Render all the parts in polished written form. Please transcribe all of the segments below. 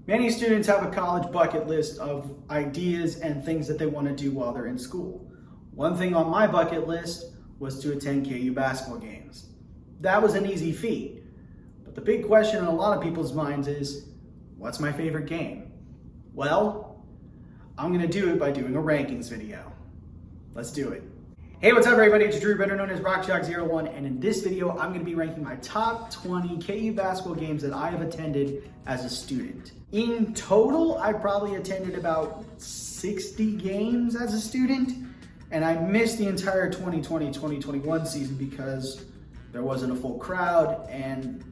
Many students have a college bucket list of ideas and things that they want to do while they're in school. One thing on my bucket list was to attend KU basketball games. That was an easy feat. But the big question in a lot of people's minds is, what's my favorite game? Well, I'm going to do it by doing a rankings video. Let's do it. Hey, what's up everybody? It's Drew, better known as RockShock01, and in this video, I'm going to be ranking my top 20 KU basketball games that I have attended as a student. In total, I probably attended about 60 games as a student, and I missed the entire 2020-2021 season because there wasn't a full crowd and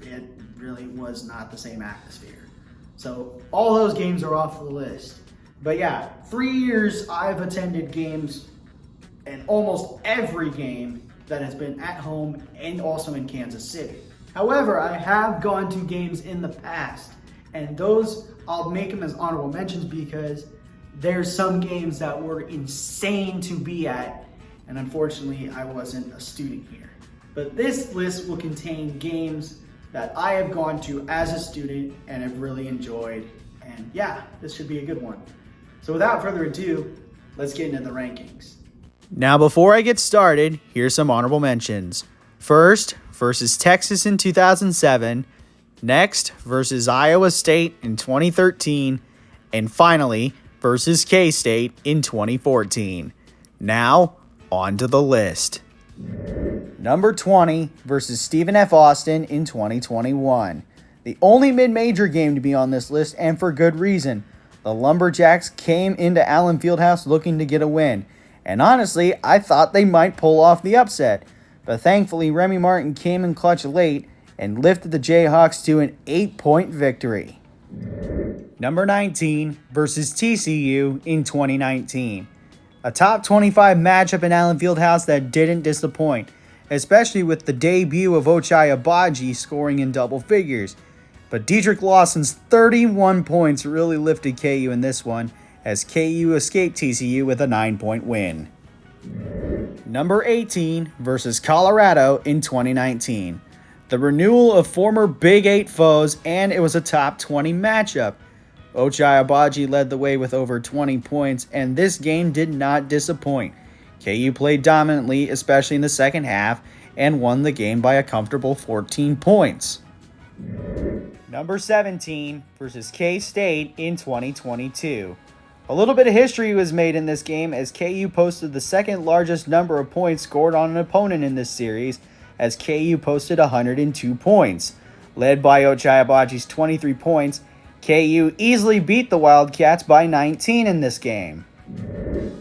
it really was not the same atmosphere. So all those games are off the list. But yeah, 3 years I've attended games, and almost every game that has been at home and also in Kansas City. However, I have gone to games in the past, and those I'll make them as honorable mentions because there's some games that were insane to be at, and unfortunately I wasn't a student here. But this list will contain games that I have gone to as a student and have really enjoyed, and yeah, this should be a good one. So without further ado, let's get into the rankings. Now, before I get started, here's some honorable mentions. First, versus Texas in 2007. Next, versus Iowa State in 2013. And finally, versus K-State in 2014. Now, on to the list. Number 20, versus Stephen F. Austin in 2021. The only mid-major game to be on this list, and for good reason. The Lumberjacks came into Allen Fieldhouse looking to get a win. And honestly, I thought they might pull off the upset. But thankfully, Remy Martin came in clutch late and lifted the Jayhawks to an 8-point victory. Number 19, versus TCU in 2019. A top 25 matchup in Allen Fieldhouse that didn't disappoint, especially with the debut of Ochai Agbaji scoring in double figures. But Dedrick Lawson's 31 points really lifted KU in this one, as KU escaped TCU with a 9-point win. Number 18, versus Colorado in 2019. The renewal of former Big 8 foes, and it was a top 20 matchup. Ochai Agbaji led the way with over 20 points, and this game did not disappoint. KU played dominantly, especially in the second half, and won the game by a comfortable 14 points. Number 17, versus K-State in 2022. A little bit of history was made in this game as KU posted the second largest number of points scored on an opponent in this series, as KU posted 102 points. Led by Ochai Agbaji's 23 points, KU easily beat the Wildcats by 19 in this game.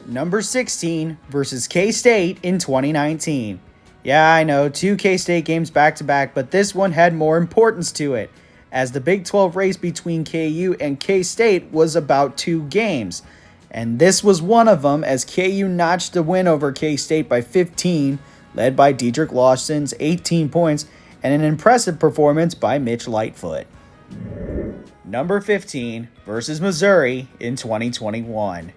Number 16, versus K-State in 2019. Yeah, I know, 2 K-State games back-to-back, but this one had more importance to it, as the Big 12 race between KU and K-State was about 2 games. And this was one of them, as KU notched the win over K-State by 15, led by Dedrick Lawson's 18 points and an impressive performance by Mitch Lightfoot. Number 15, versus Missouri in 2021.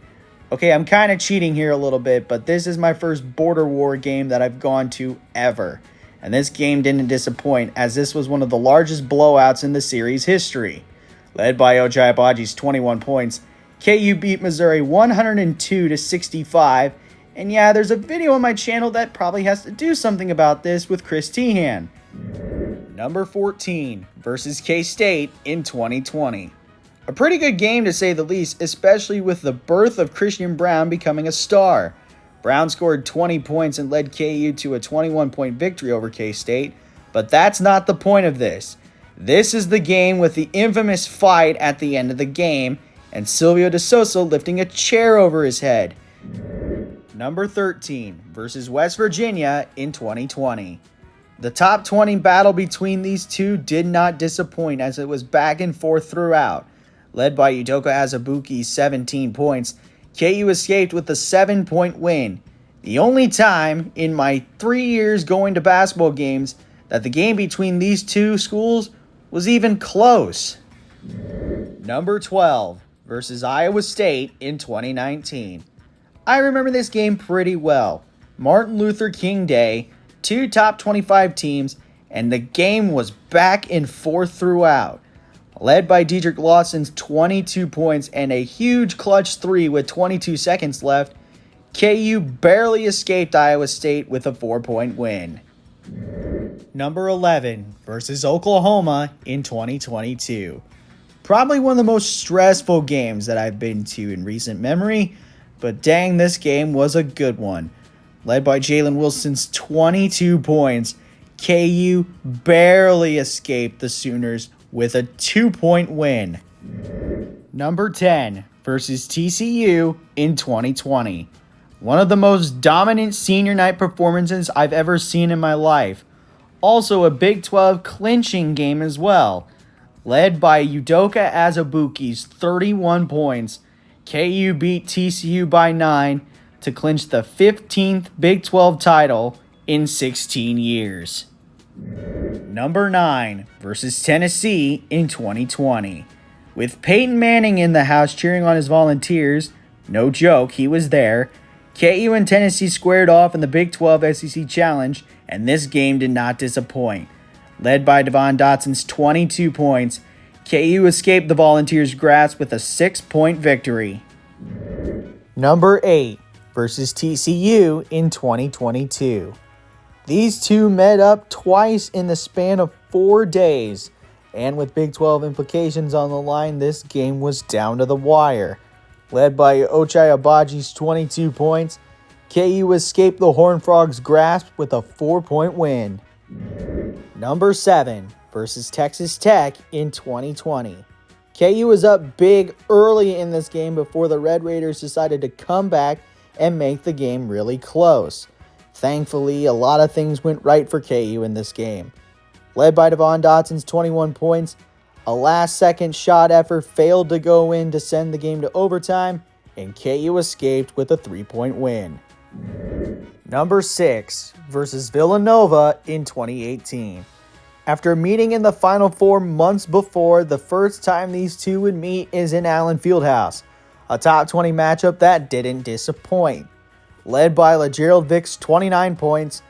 Okay, I'm kind of cheating here a little bit, but this is my first Border War game that I've gone to ever. And this game didn't disappoint, as this was one of the largest blowouts in the series history. Led by Ochai Agbaji's 21 points, KU beat Missouri 102-65, and yeah, there's a video on my channel that probably has to do something about this with Chris Tehan. Number 14, versus K-State in 2020. A pretty good game to say the least, especially with the birth of Christian Braun becoming a star. Brown scored 20 points and led KU to a 21-point victory over K-State, but that's not the point of this. This is the game with the infamous fight at the end of the game, and Silvio De Sousa lifting a chair over his head. Number 13, versus West Virginia in 2020. The top 20 battle between these two did not disappoint, as it was back and forth throughout. Led by Udoka Azubuike's 17 points, KU escaped with a 7-point win. The only time in my 3 years going to basketball games that the game between these two schools was even close. Number 12, versus Iowa State in 2019. I remember this game pretty well. Martin Luther King Day, 2 top 25 teams, and the game was back and forth throughout. Led by Dedrick Lawson's 22 points and a huge clutch three with 22 seconds left, KU barely escaped Iowa State with a 4-point win. Number 11 versus Oklahoma in 2022. Probably one of the most stressful games that I've been to in recent memory, but dang, this game was a good one. Led by Jalen Wilson's 22 points, KU barely escaped the Sooners with a 2-point win. Number 10 versus TCU in 2020. One of the most dominant senior night performances I've ever seen in my life. Also a Big 12 clinching game as well. Led by Udoka Azubuike's 31 points, KU beat TCU by 9 to clinch the 15th Big 12 title in 16 years. Number 9 versus Tennessee in 2020. With Peyton Manning in the house cheering on his Volunteers, no joke, he was there, KU and Tennessee squared off in the Big 12 SEC Challenge, and this game did not disappoint. Led by Devon Dotson's 22 points, KU escaped the Volunteers' grasp with a 6-point victory. Number 8 versus TCU in 2022. These two met up twice in the span of 4 days, and with Big 12 implications on the line, this game was down to the wire. Led by Ochai Agbaji's 22 points, KU escaped the Horned Frogs' grasp with a 4-point win. Number 7 versus Texas Tech in 2020. KU was up big early in this game before the Red Raiders decided to come back and make the game really close. Thankfully, a lot of things went right for KU in this game. Led by Devon Dotson's 21 points, a last-second shot effort failed to go in to send the game to overtime, and KU escaped with a 3-point win. Number 6 versus Villanova in 2018. After meeting in the Final Four months before, the first time these two would meet is in Allen Fieldhouse, a top 20 matchup that didn't disappoint. Led by LaGerald Vick's 29 points,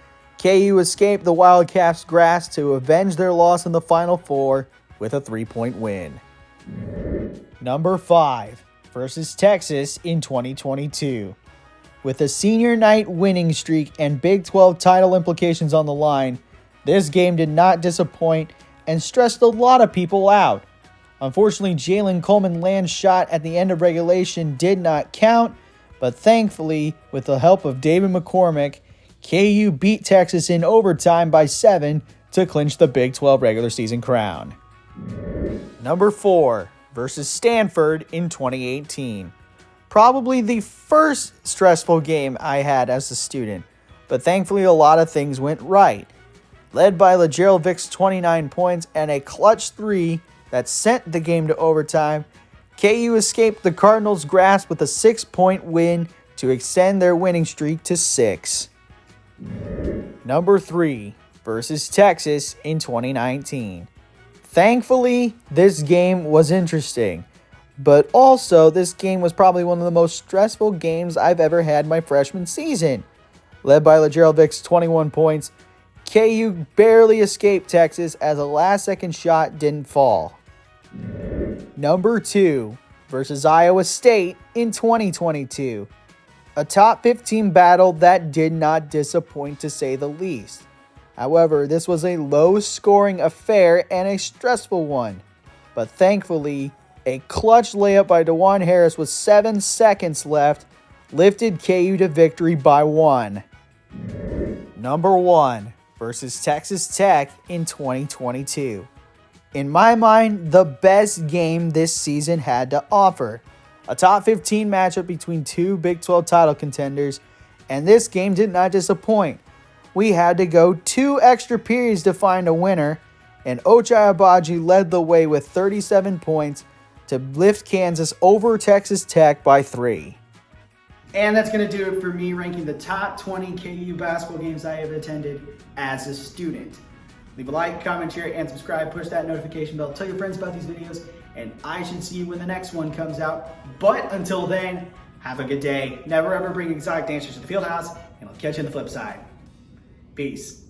KU escaped the Wildcats' grasp to avenge their loss in the Final Four with a 3-point win. Number 5 versus Texas in 2022. With a senior night winning streak and Big 12 title implications on the line, this game did not disappoint and stressed a lot of people out. Unfortunately, Jalen Coleman Land's shot at the end of regulation did not count, but thankfully, with the help of David McCormick, KU beat Texas in overtime by 7 to clinch the Big 12 regular season crown. Number 4 versus Stanford in 2018. Probably the first stressful game I had as a student, but thankfully a lot of things went right. Led by LaGerald Vick's 29 points and a clutch 3 that sent the game to overtime, KU escaped the Cardinals' grasp with a 6-point win to extend their winning streak to 6. Number 3 versus Texas in 2019. Thankfully, this game was interesting, but also this game was probably one of the most stressful games I've ever had my freshman season. Led by LaGerald Vick's 21 points, KU barely escaped Texas as a last-second shot didn't fall. Number 2 versus Iowa State in 2022. A top 15 battle that did not disappoint, to say the least. However, this was a low-scoring affair and a stressful one. But thankfully, a clutch layup by DeJuan Harris with 7 seconds left lifted KU to victory by 1. Number 1 versus Texas Tech in 2022. In my mind, the best game this season had to offer. A top 15 matchup between two Big 12 title contenders, and this game did not disappoint. We had to go 2 extra periods to find a winner, and Ochai Agbaji led the way with 37 points to lift Kansas over Texas Tech by 3. And that's going to do it for me ranking the top 20 KU basketball games I have attended as a student. Leave a like, comment, share, and subscribe. Push that notification bell. Tell your friends about these videos, and I should see you when the next one comes out. But until then, have a good day. Never ever bring exotic dancers to the field house, and I'll catch you on the flip side. Peace.